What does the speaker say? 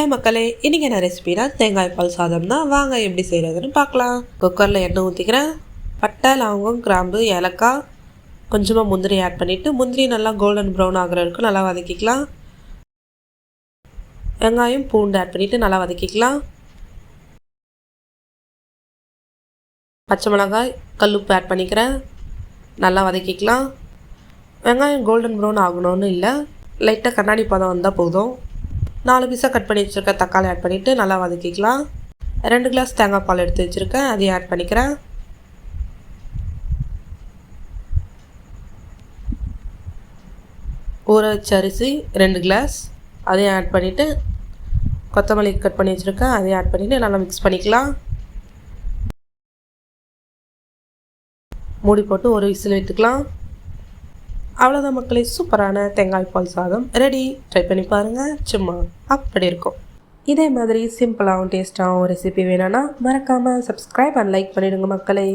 Hi மக்களே, இன்றைக்கி என்ன ரெசிபினா தேங்காய் பால் சாதம் தான். வாங்க எப்படி செய்கிறதுன்னு பார்க்கலாம். குக்கரில் எண்ணெய் ஊற்றிக்கிறேன். பட்டை, லவங்கம், கிராம்பு, ஏலக்காய், கொஞ்சமாக முந்திரி ஆட் பண்ணிவிட்டு முந்திரி நல்லா கோல்டன் ப்ரௌன் ஆகிற வரைக்கும் நல்லா வதக்கிக்கலாம். வெங்காயம், பூண்டு ஆட் பண்ணிவிட்டு நல்லா வதக்கிக்கலாம். பச்சை மிளகாய், கல்லுப்பு ஆட் பண்ணிக்கிறேன். நல்லா வதக்கிக்கலாம். வெங்காயம் கோல்டன் ப்ரௌன் ஆகணும்னு இல்லை, லைட்டாக கண்ணாடி பதம் வந்தால் போதும். 4 பீஸாக கட் பண்ணி வச்சுருக்க தக்காளி ஆட் பண்ணிவிட்டு நல்லா வதக்கிக்கலாம். 2 கிளாஸ் தேங்காய் பால் எடுத்து வச்சுருக்கேன், அதையும் ஆட் பண்ணிக்கிறேன். ஊற வச்ச அரிசி 2 கிளாஸ், அதையும் ஆட் பண்ணிவிட்டு கொத்தமல்லி கட் பண்ணி வச்சுருக்கேன், அதையும் ஆட் பண்ணிவிட்டு நல்லா மிக்ஸ் பண்ணிக்கலாம். மூடி போட்டு ஒரு விசில் வைத்துக்கலாம். அவ்வளோதான் மக்களே, சூப்பரான தேங்காய் பால் சாதம் ரெடி. ட்ரை பண்ணி பாருங்கள், சும்மா அப்படி இருக்கும். இதே மாதிரி சிம்பிளாகவும் டேஸ்ட்டாகவும் ரெசிபி வேணும்னா மறக்காமல் சப்ஸ்கிரைப் அண்ட் லைக் பண்ணிவிடுங்க மக்களே.